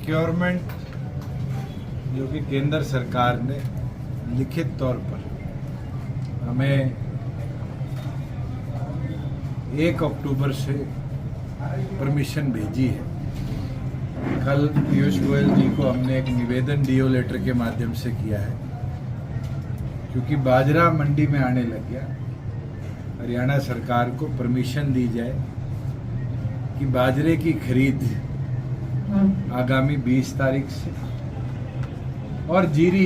Procurement जो कि केंद्र सरकार ने लिखित तौर पर हमें 1 अक्टूबर से परमिशन भेजी है। कल पीयूष गोयल जी को हमने एक निवेदन डीओ लेटर के माध्यम से किया है, क्योंकि बाजरा मंडी में आने लग गया। हरियाणा सरकार को परमिशन दी जाए कि बाजरे की खरीद आगामी 20 तारीख से और जीरी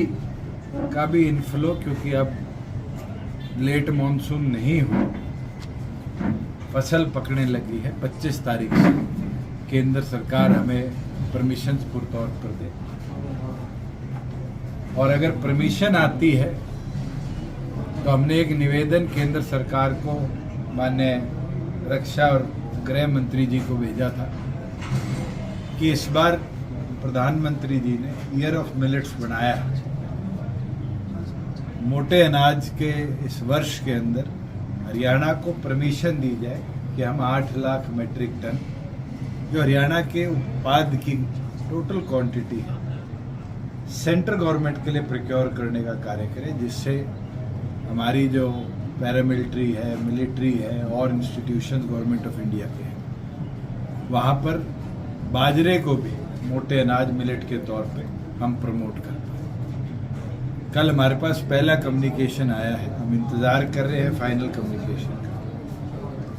का भी इनफ्लो, क्योंकि अब लेट मॉनसून नहीं हो, फसल पकने लगी है, 25 तारीख से केंद्र सरकार हमें परमिशन पुरतौर पर दे। और अगर परमिशन आती है तो हमने एक निवेदन केंद्र सरकार को माननीय रक्षा और गृह मंत्री जी को भेजा था कि इस बार प्रधानमंत्री जी ने ईयर ऑफ मिलेट्स बनाया है। मोटे अनाज के इस वर्ष के अंदर हरियाणा को परमिशन दी जाए कि हम 8 लाख मीट्रिक टन, जो हरियाणा के उत्पाद की टोटल क्वांटिटी है, सेंट्रल गवर्नमेंट के लिए प्रोक्योर करने का कार्य करें, जिससे हमारी जो पैरामिलिट्री है, मिलिट्री है और इंस्टीट्यूशंस गवर्नमेंट ऑफ इंडिया के हैं, वहाँ पर बाजरे को भी मोटे अनाज मिलेट के तौर पे हम प्रमोट कर पाए। कल हमारे पास पहला कम्युनिकेशन आया है, हम इंतज़ार कर रहे हैं फाइनल कम्युनिकेशन का,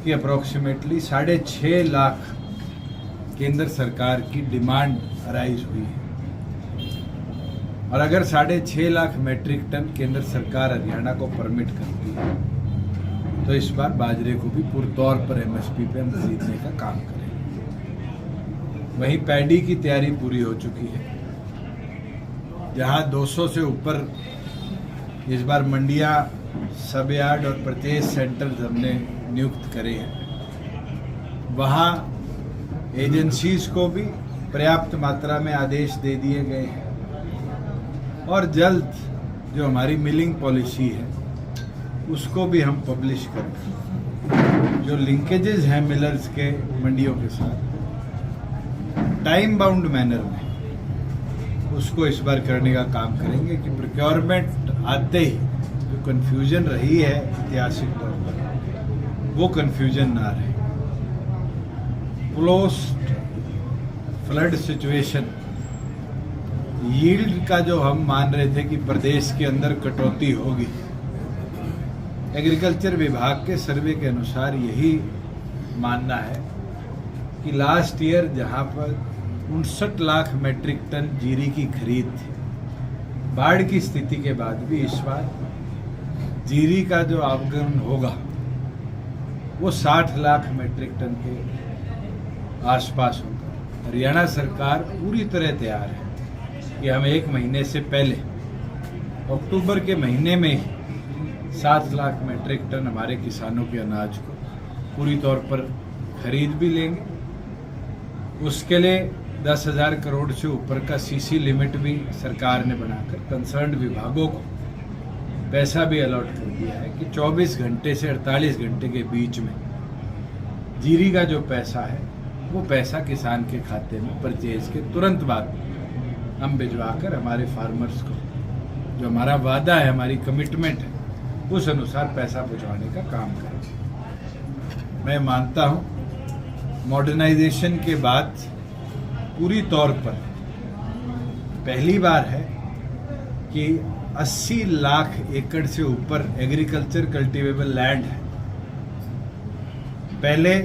कि अप्रॉक्सीमेटली 6.5 लाख केंद्र सरकार की डिमांड अराइज हुई है। और अगर 6.5 लाख मीट्रिक टन केंद्र सरकार हरियाणा को परमिट करती है तो इस बार बाजरे को भी पुरतौर पर एमएसपी पे हम खरीदने का काम करेंगे। वहीं पैडी की तैयारी पूरी हो चुकी है, जहां 200 से ऊपर इस बार मंडियां, सब यार्ड और परचेज सेंटर्स हमने नियुक्त करे हैं। वहां एजेंसीज को भी पर्याप्त मात्रा में आदेश दे दिए गए हैं और जल्द जो हमारी मिलिंग पॉलिसी है उसको भी हम पब्लिश करें। जो लिंकेजेस हैं मिलर्स के मंडियों के साथ, टाइम बाउंड मैनर में उसको इस बार करने का काम करेंगे कि प्रोक्योरमेंट आते ही जो कन्फ्यूजन रही है ऐतिहासिक तौर पर, वो कन्फ्यूजन ना रहे। पोस्ट फ्लड सिचुएशन यील्ड का जो हम मान रहे थे कि प्रदेश के अंदर कटौती होगी, एग्रीकल्चर विभाग के सर्वे के अनुसार यही मानना है कि लास्ट ईयर जहां पर 59 लाख मीट्रिक टन जीरी की खरीद थी, बाढ़ की स्थिति के बाद भी इस बार जीरी का जो आगमन होगा वो 60 लाख मीट्रिक टन के आसपास होगा। हरियाणा सरकार पूरी तरह तैयार है कि हम 1 महीने से पहले अक्टूबर के महीने में ही 7 लाख मीट्रिक टन हमारे किसानों के अनाज को पूरी तौर पर खरीद भी लेंगे। उसके लिए 10,000 करोड़ से ऊपर का सीसी लिमिट भी सरकार ने बनाकर कंसर्न्ड विभागों को पैसा भी अलॉट कर दिया है कि 24 घंटे से 48 घंटे के बीच में जीरी का जो पैसा है वो पैसा किसान के खाते में परचेज के तुरंत बाद हम भिजवाकर हमारे फार्मर्स को, जो हमारा वादा है, हमारी कमिटमेंट है, उस अनुसार पैसा पहुंचाने का काम करेंगे। मैं मानता हूं मॉडर्नाइजेशन के बाद पूरी तौर पर पहली बार है कि 80 लाख एकड़ से ऊपर एग्रीकल्चर कल्टीवेबल लैंड है। पहले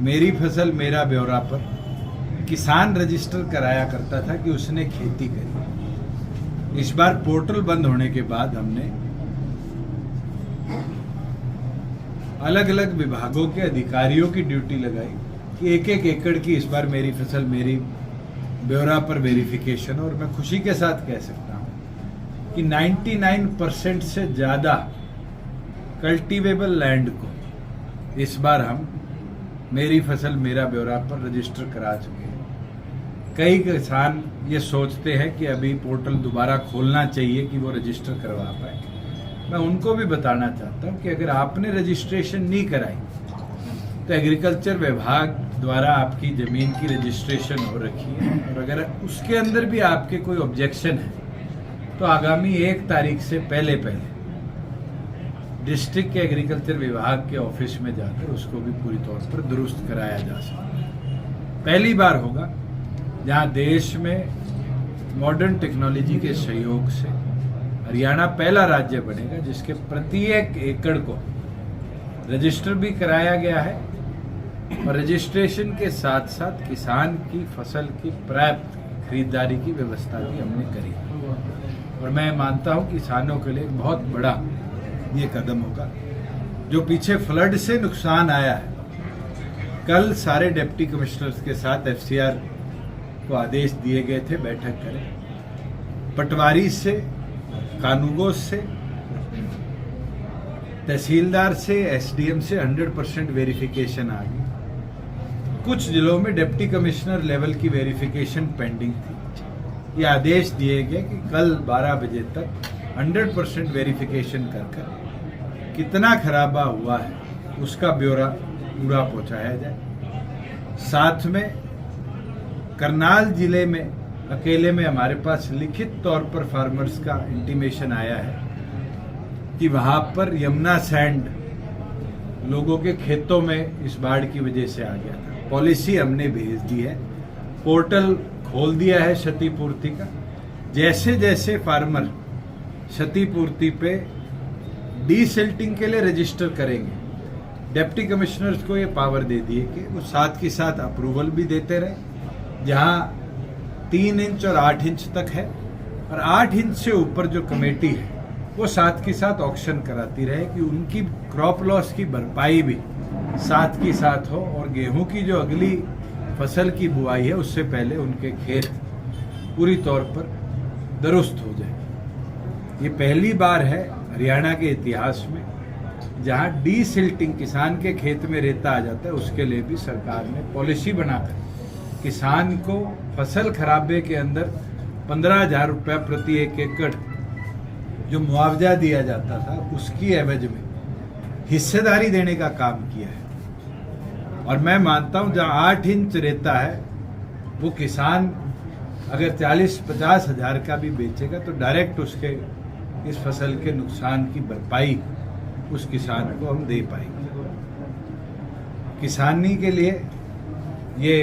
मेरी फसल मेरा ब्यौरा पर किसान रजिस्टर कराया करता था कि उसने खेती करी। इस बार पोर्टल बंद होने के बाद हमने अलग अलग विभागों के अधिकारियों की ड्यूटी लगाई कि 1-1 एकड़ की इस बार मेरी फसल मेरी ब्यौरा पर वेरिफिकेशन। और मैं खुशी के साथ कह सकता हूं कि 99% से ज़्यादा कल्टीवेबल लैंड को इस बार हम मेरी फसल मेरा ब्यौरा पर रजिस्टर करा चुके हैं। कई किसान ये सोचते हैं कि अभी पोर्टल दोबारा खोलना चाहिए कि वो रजिस्टर करवा पाए। मैं उनको भी बताना चाहता हूँ कि अगर आपने रजिस्ट्रेशन नहीं कराई तो एग्रीकल्चर विभाग द्वारा आपकी ज़मीन की रजिस्ट्रेशन हो रखी है और अगर उसके अंदर भी आपके कोई ऑब्जेक्शन है तो आगामी 1 तारीख से पहले डिस्ट्रिक्ट के एग्रीकल्चर विभाग के ऑफिस में जाकर उसको भी पूरी तौर पर दुरुस्त कराया जा सकता है। पहली बार होगा जहां देश में मॉडर्न टेक्नोलॉजी के सहयोग से हरियाणा पहला राज्य बनेगा जिसके प्रत्येक एकड़ को रजिस्टर भी कराया गया है और रजिस्ट्रेशन के साथ साथ किसान की फसल की प्राप्त खरीदारी की व्यवस्था भी हमने करी और मैं मानता हूं किसानों के लिए एक बहुत बड़ा ये कदम होगा। जो पीछे फ्लड से नुकसान आया है, कल सारे डिप्टी कमिश्नर्स के साथ एफसीआर को आदेश दिए गए थे बैठक करें। पटवारी से, कानूगो से, तहसीलदार से, एसडीएम से 100% वेरिफिकेशन आ गई। कुछ जिलों में डिप्टी कमिश्नर लेवल की वेरिफिकेशन पेंडिंग थी। ये आदेश दिए गए कि कल 12 बजे तक 100% वेरिफिकेशन कर कितना खराबा हुआ है उसका ब्यौरा पूरा पहुंचाया जाए। साथ में करनाल जिले में अकेले में हमारे पास लिखित तौर पर फार्मर्स का इंटीमेशन आया है कि वहां पर यमुना सैंड लोगों के खेतों में इस बाढ़ की वजह से आ गया था। पॉलिसी हमने भेज दी है, पोर्टल खोल दिया है क्षतिपूर्ति का। जैसे जैसे फार्मर क्षतिपूर्ति पे डीसिल्टिंग के लिए रजिस्टर करेंगे, डिप्टी कमिश्नर्स को ये पावर दे दी है कि वो साथ के साथ अप्रूवल भी देते रहे। जहां 3 इंच और 8 इंच तक है और 8 इंच से ऊपर जो कमेटी है वो साथ के साथ ऑक्शन कराती रहे कि उनकी क्रॉप लॉस की भरपाई भी साथ के साथ हो और गेहूं की जो अगली फसल की बुआई है उससे पहले उनके खेत पूरी तौर पर दुरुस्त हो जाए। ये पहली बार है हरियाणा के इतिहास में जहां डीसिल्टिंग, किसान के खेत में रेता आ जाता है, उसके लिए भी सरकार ने पॉलिसी बनाकर किसान को फसल खराबे के अंदर 15,000 रुपया प्रति 1 एकड़ जो मुआवजा दिया जाता था उसकी एवज में हिस्सेदारी देने का काम किया है। और मैं मानता हूं जहां 8 इंच रेता है वो किसान अगर 40-50 हजार का भी बेचेगा तो डायरेक्ट उसके इस फसल के नुकसान की भरपाई उस किसान को हम दे पाएंगे। किसानी के लिए ये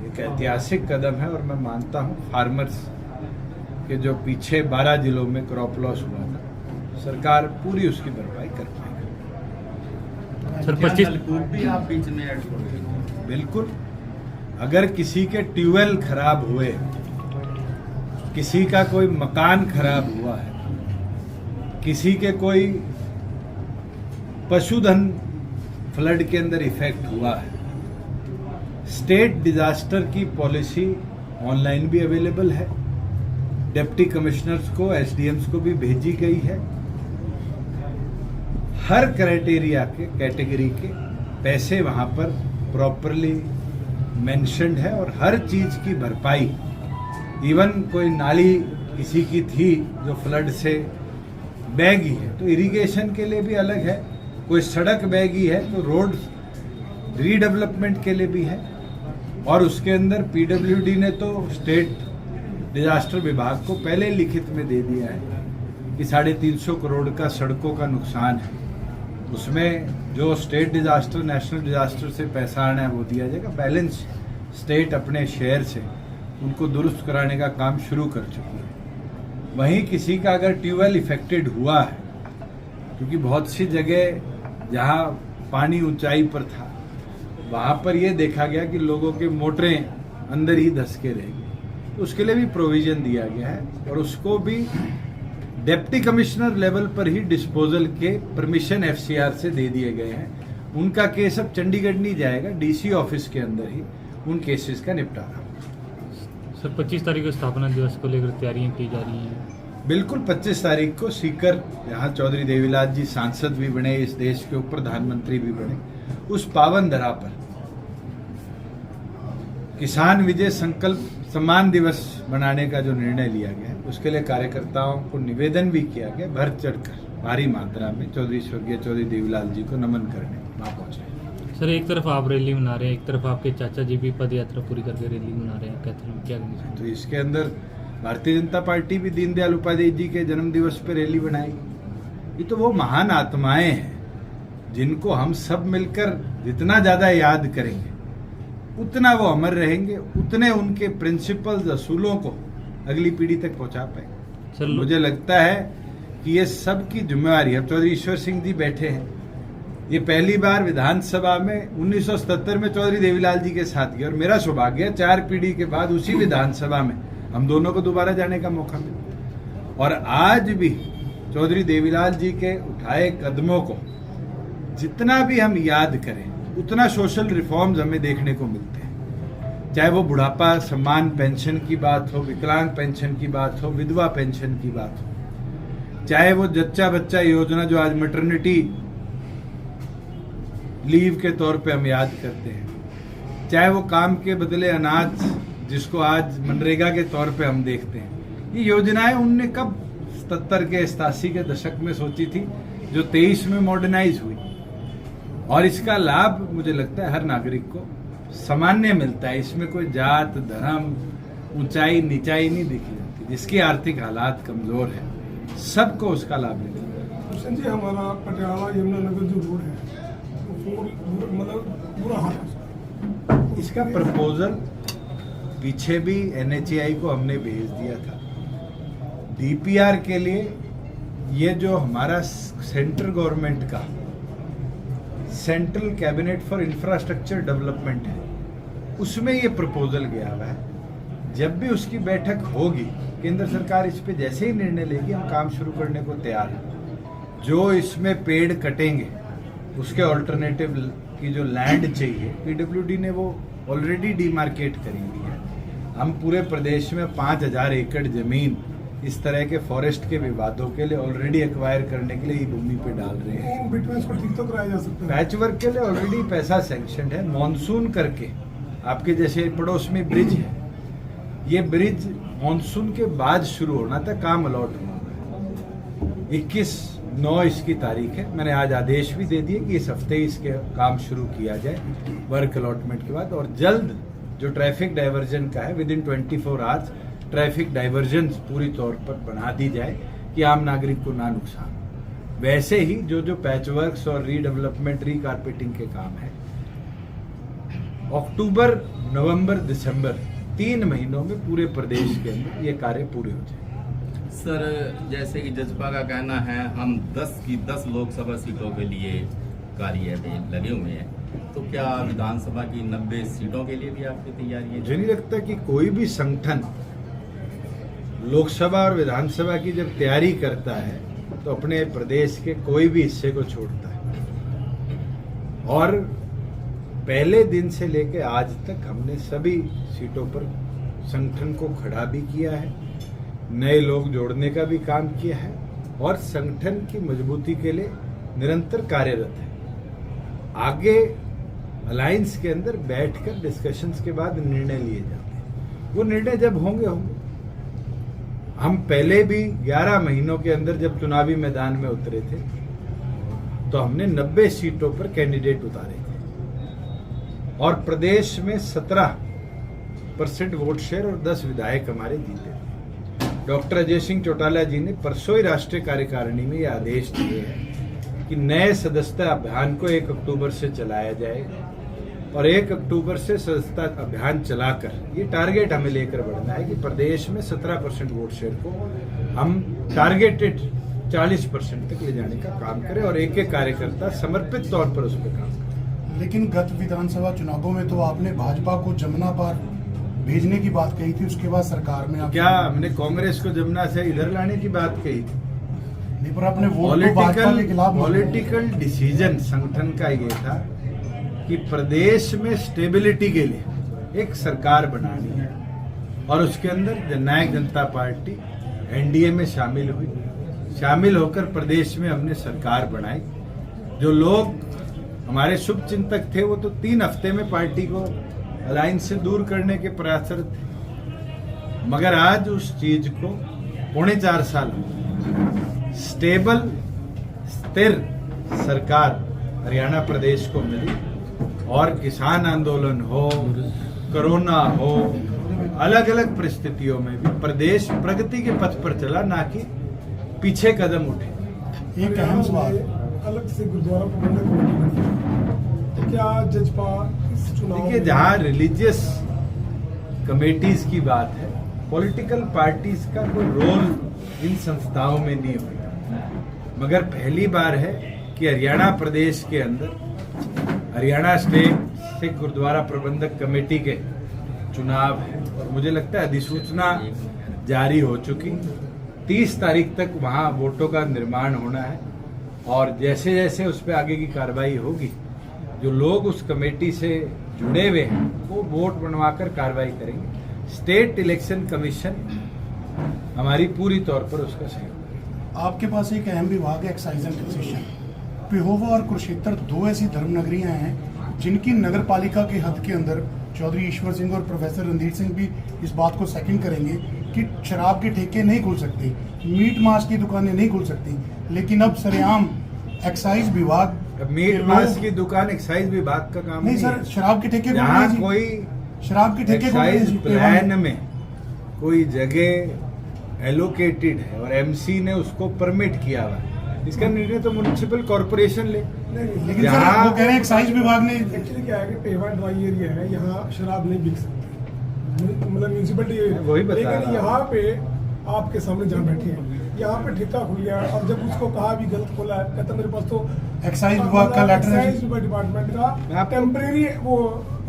एक ऐतिहासिक कदम है और मैं मानता हूं फार्मर्स के जो पीछे 12 जिलों में क्रॉप लॉस हुआ था सरकार पूरी उसकी भरपाई कर पाएगी। सर 25 भी आप बीच में ऐड करोगे? बिल्कुल। अगर किसी के ट्यूबवेल खराब हुए, किसी का कोई मकान खराब हुआ है, किसी के कोई पशुधन फ्लड के अंदर इफेक्ट हुआ है, स्टेट डिजास्टर की पॉलिसी ऑनलाइन भी अवेलेबल है, डिप्टी कमिश्नर्स को, एसडीएम्स को भी भेजी गई है। हर क्राइटेरिया के कैटेगरी के पैसे वहां पर प्रॉपरली मेंशन्ड है और हर चीज की भरपाई, इवन कोई नाली किसी की थी जो फ्लड से बहगी है तो इरिगेशन के लिए भी अलग है, कोई सड़क बहगी है तो रोड रीडेवलपमेंट के लिए भी है। और उसके अंदर पीडब्ल्यूडी ने तो स्टेट डिजास्टर विभाग को पहले लिखित में दे दिया है कि 350 करोड़ का सड़कों का नुकसान है, उसमें जो स्टेट डिजास्टर, नेशनल डिजास्टर से पैसा आना है वो दिया जाएगा। बैलेंस स्टेट अपने शेयर से उनको दुरुस्त कराने का काम शुरू कर चुकी है। वहीं किसी का अगर ट्यूबवेल इफेक्टेड हुआ है, क्योंकि बहुत सी जगह जहां पानी ऊंचाई पर था वहां पर यह देखा गया कि लोगों के मोटरें अंदर ही धस के रहेगी, तो उसके लिए भी प्रोविजन दिया गया है और उसको भी डिप्टी कमिश्नर लेवल पर ही डिस्पोजल के परमिशन एफसीआर से दे दिए गए हैं। उनका केस अब चंडीगढ़ नहीं जाएगा, डीसी ऑफिस के अंदर ही उन केसेस का निपटारा। सर 25 तारीख को स्थापना दिवस को लेकर तैयारियां की जा रही हैं। बिल्कुल 25 तारीख को सीकर, यहाँ चौधरी देवीलाल जी सांसद भी बने, इस देश के उप प्रधानमंत्री भी बने, उस पावन धरा पर किसान विजय संकल्प सम्मान दिवस मनाने का जो निर्णय लिया गया है उसके लिए कार्यकर्ताओं को निवेदन भी किया गया, बढ़ चढ़कर भारी मात्रा में चौधरी स्वर्गीय चौधरी देवीलाल जी को नमन करने वहां पहुंचे। सर एक तरफ आप रैली मना रहे हैं, एक तरफ आपके चाचा जी भी पद यात्रा पूरी करके रैली मना रहे हैं, कहते हैं क्या कहेंगे? तो इसके अंदर भारतीय जनता पार्टी भी दीनदयाल उपाध्याय जी के जन्म दिवस पर रैली बनाएगी। ये तो वो महान आत्माएं हैं जिनको हम सब मिलकर जितना ज्यादा याद करेंगे उतना वो अमर रहेंगे, उतने उनके प्रिंसिपल्स असूलों को अगली पीढ़ी तक पहुंचा पाएंगे। सर मुझे लगता है कि ये सबकी जिम्मेवारी है। चौधरी ईश्वर सिंह जी बैठे हैं, ये पहली बार विधानसभा में 1977 में चौधरी देवीलाल जी के साथ गए और मेरा सौभाग्य 4 पीढ़ी के बाद उसी विधानसभा में हम दोनों को दोबारा जाने का मौका मिला। और आज भी चौधरी देवीलाल जी के उठाए कदमों को जितना भी हम याद करें उतना सोशल रिफॉर्म्स हमें देखने को मिलते हैं। चाहे वो बुढ़ापा सम्मान पेंशन की बात हो, विकलांग पेंशन की बात हो, विधवा पेंशन की बात हो, चाहे वो जच्चा बच्चा योजना जो आज मैटरनिटी लीव के तौर पे हम याद करते हैं, चाहे वो काम के बदले अनाज जिसको आज मनरेगा के तौर पे हम देखते हैं। ये योजनाएं उनने कब 77 के 87 के दशक में सोची थी, जो 23 में मॉडर्नाइज हुई। और इसका लाभ मुझे लगता है हर नागरिक को सामान्य मिलता है। इसमें कोई जात धर्म ऊंचाई नीचाई नहीं देखी जाती। जिसकी आर्थिक हालात कमजोर है सबको उसका लाभ मिलता है। हुसैन जी, हमारा पटियाला यमुनानगर जो रोड है वो मतलब बुरा हाल है। इसका प्रपोजल पीछे भी NHAI को हमने भेज दिया था। DPR के लिए ये जो हमारा सेंट्रल गवर्नमेंट का central cabinet for infrastructure development है, उसमें ये प्रपोजल गया हुआ है। जब भी उसकी बैठक होगी केंद्र सरकार इस पे जैसे ही निर्णय लेगी हम काम शुरू करने को तैयार हैं। जो इसमें पेड़ कटेंगे उसके ऑल्टरनेटिव की जो लैंड चाहिए PWD ने वो ऑलरेडी डिमार्केट करी हुई है। हम पूरे प्रदेश में 5000 एकड़ जमीन इस तरह के फॉरेस्ट के विवादों के लिए ऑलरेडी एक्वायर करने के लिए ई भूमि पे डाल रहे हैं। बिटवीन इसको ठीक तो कराया जा सकता है। पैच वर्क के लिए ऑलरेडी पैसा सैंक्शन है। मॉनसून करके आपके जैसे पड़ोस में ब्रिज है, ये ब्रिज मॉनसून के बाद शुरू होना था, काम अलॉट होना 21/9 इसकी तारीख है। मैंने आज आदेश भी दे दिए कि इस हफ्ते ही इसके काम शुरू किया जाए वर्क अलॉटमेंट के बाद। और जल्द जो ट्रैफिक डाइवर्जन का है विदिन 24 आवर्स ट्रैफिक डाइवर्जन पूरी तौर पर बना दी जाए कि आम नागरिक को ना नुकसान हो। वैसे ही जो पैच वर्क्स और रीडेवलपमेंट रीकारपेटिंग के काम है, अक्टूबर नवंबर दिसंबर 3 महीनों में पूरे प्रदेश के अंदर ये कार्य पूरे हो जाए। सर, जैसे कि जजपा का कहना है हम 10 की 10 लोकसभा सीटों के लिए कार्य में लगे हुए हैं, तो क्या विधानसभा की 90 सीटों के लिए भी आपकी तैयारी है? मुझे नहीं लगता कि कोई भी संगठन लोकसभा और विधानसभा की जब तैयारी करता है तो अपने प्रदेश के कोई भी हिस्से को छोड़ता है। और पहले दिन से लेकर आज तक हमने सभी सीटों पर संगठन को खड़ा भी किया है, नए लोग जोड़ने का भी काम किया है और संगठन की मजबूती के लिए निरंतर कार्यरत है। आगे अलायंस के अंदर बैठकर डिस्कशंस के बाद निर्णय लिए जाते। वो निर्णय जब होंगे हम पहले भी 11 महीनों के अंदर जब चुनावी मैदान में उतरे थे तो हमने 90 सीटों पर कैंडिडेट उतारे थे और प्रदेश में 17% वोट शेयर और 10 विधायक हमारे जीते। डॉक्टर अजय सिंह चौटाला जी ने परसों ही राष्ट्रीय कार्यकारिणी में यह आदेश दिए हैं कि नए सदस्यता अभियान को 1 अक्टूबर से चलाया जाएगा और 1 अक्टूबर से सदस्यता अभियान चलाकर ये टारगेट हमें लेकर बढ़ना है कि प्रदेश में 17% वोट शेयर को हम टारगेटेड 40% तक ले जाने का काम करें और एक कार्यकर्ता समर्पित तौर पर उस पर काम करें। लेकिन गत विधानसभा चुनावों में तो आपने भाजपा को जमुना पार भेजने की बात कही थी, उसके बाद सरकार में क्या हमने कांग्रेस को जमुना से इधर लाने की बात कही थी? नहीं, पर अपने वोट को भाजपा के खिलाफ पॉलिटिकल डिसीजन संगठन का ये था कि प्रदेश में स्टेबिलिटी के लिए एक सरकार बनानी है और उसके अंदर जननायक जनता पार्टी NDA में शामिल हुई। शामिल होकर प्रदेश में हमने सरकार बनाई। जो लोग हमारे शुभ चिंतक थे वो तो 3 हफ्ते में पार्टी को अलायंस से दूर करने के प्रयासरत थे, मगर आज उस चीज को 4.25 साल स्टेबल स्थिर सरकार हरियाणा प्रदेश को मिली और किसान आंदोलन हो, कोरोना हो, अलग अलग परिस्थितियों में भी प्रदेश प्रगति के पथ पर चला, ना कि पीछे कदम उठे। एक अहम सवाल, अलग से गुरुद्वारा प्रबंधक कमेटी बनी है, तो क्या जजपा इस चुनाव देखिए, जहाँ रिलीजियस कमेटीज की बात है, पॉलिटिकल पार्टीज का कोई रोल इन संस्थाओं में नहीं होगा। मगर पहली बार है कि हरियाणा प्रदेश के अंदर हरियाणा स्टेट सिख गुरुद्वारा प्रबंधक कमेटी के चुनाव है, और मुझे लगता है अधिसूचना जारी हो चुकी। 30 तारीख तक वहाँ वोटों का निर्माण होना है, और जैसे जैसे उस पर आगे की कार्रवाई होगी, जो लोग उस कमेटी से जुड़े हुए हैं वो वोट बनवाकर कार्रवाई करेंगे। स्टेट इलेक्शन कमीशन हमारी पूरी तौर पर उसका सहयोग करेगा। आपके पास एक अहम विभाग है एक्साइज एंड टैक्सेशन। पिहोवा और कुरुक्षेत्र 2 ऐसी धर्मनगरियां हैं जिनकी नगर पालिका के हद के अंदर चौधरी ईश्वर सिंह और प्रोफेसर रणधीर सिंह भी इस बात को सेकंड करेंगे कि शराब के ठेके नहीं खुल सकते, मीट मांस की दुकानें नहीं खुल सकती, लेकिन अब सरेआम एक्साइज विभाग मीट मांस की दुकान एक्साइज विभाग का काम नहीं सर, शराब के ठेके जहाँ कोई शराब के ठेके एक्साइज प्लान में कोई जगह एलोकेटेड है और एमसी ने उसको परमिट किया हुआ है, इसका निर्णय तो म्युनिसिपल कॉर्पोरेशन ले। लेकिन सर वो कह रहे हैं एक्साइज विभाग ने एक्चुअली क्या है कि पेवा ड्राई एरिया है, यहाँ शराब नहीं बिक सकती, मतलब म्यूनसिपलिटी, वही बता रहा लेकिन हूं। यहाँ पे आपके सामने जहाँ बैठे हैं, यहाँ पे ठेका खुल गया, और जब उसको कहा भी गलत खोला है, कहता मेरे पास तो एक्साइज विभाग का लेटर है। एक्साइज डिपार्टमेंट का टेम्परेरी वो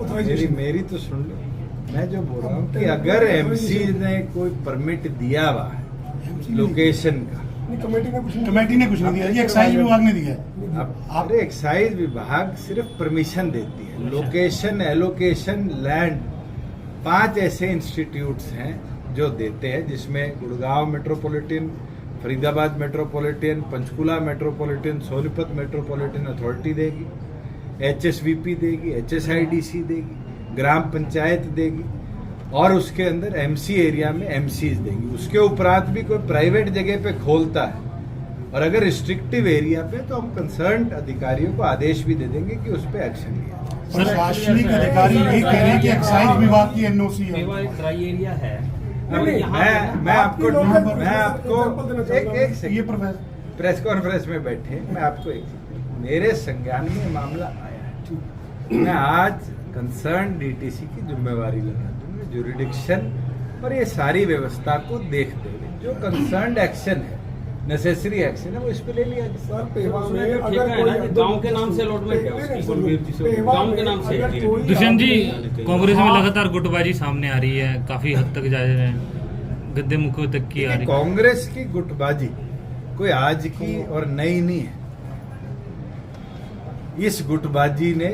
ऑथराइजेशन। मेरी तो सुन लो, मैं जो बोल रहा हूँ कि अगर एमसी ने कोई परमिट दिया हुआ है लोकेशन का, कमेटी ने कुछ नहीं दिया, ये एक्साइज विभाग ने दिया है। अब अरे एक्साइज विभाग सिर्फ परमिशन देती है, लोकेशन, एलोकेशन, लैंड, 5 ऐसे इंस्टीट्यूट्स हैं जो देते हैं, जिसमें Gurgaon metropolitan, Faridabad metropolitan, Panchkula metropolitan, Sonipat metropolitan authority देगी, एचएसवीपी देगी, एचएसआईडीसी देगी, ग्राम पंचायत देगी, और उसके अंदर एमसी एरिया में एमसीज देगी। उसके उपरांत भी कोई प्राइवेट जगह पे खोलता है और अगर रिस्ट्रिक्टिव एरिया पे, तो हम कंसर्न अधिकारियों को आदेश भी दे देंगे कि उस पर एक्शन लिया जाए। प्रशासनिक अधिकारी यही कह रहे हैं कि एक्साइज विभाग की एनओसी है। ड्राई एरिया है। मैं आपको एक ये प्रोफेसर प्रेस कॉन्फ्रेंस में बैठे, मैं आपको मेरे संज्ञान में मामला आया है, मैं आज कंसर्न डीटीसी की जिम्मेवारी लगा दूंगा, जुरिडिक्शन और ये सारी व्यवस्था को देखते हुए जो कंसर्न एक्शन है, नेसेसरी एक्शन है, वो इस पे ले लिया जाए। सर पेवा में ठेका अगर है ना, कोई गांव के नाम से अलॉटमेंट है उसकी। गांव के नाम से। दुष्यंत जी, कांग्रेस में लगातार गुटबाजी सामने आ रही है, काफी हद तक जा रहे हैं, गद्दे मुखों तक की आ रही है। कांग्रेस की गुटबाजी कोई आज की और नई नहीं है। इस गुटबाजी ने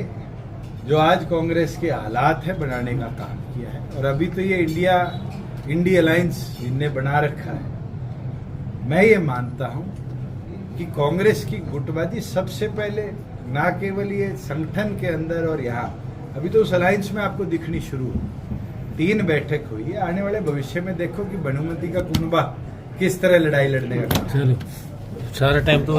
जो आज कांग्रेस के हालात है बनाने का काम किया है, और अभी तो ये इंडिया अलायंस इनने बना रखा है। मैं ये मानता हूं कि कांग्रेस की गुटबाजी सबसे पहले ना केवल ये संगठन के अंदर और यहाँ, अभी तो उस अलायंस में आपको दिखनी शुरू हुई, 3 बैठक हुई है। आने वाले भविष्य में देखो कि भानुमति का कुनबा किस तरह लड़ाई लड़ने का काम। चलो सारा टाइम तो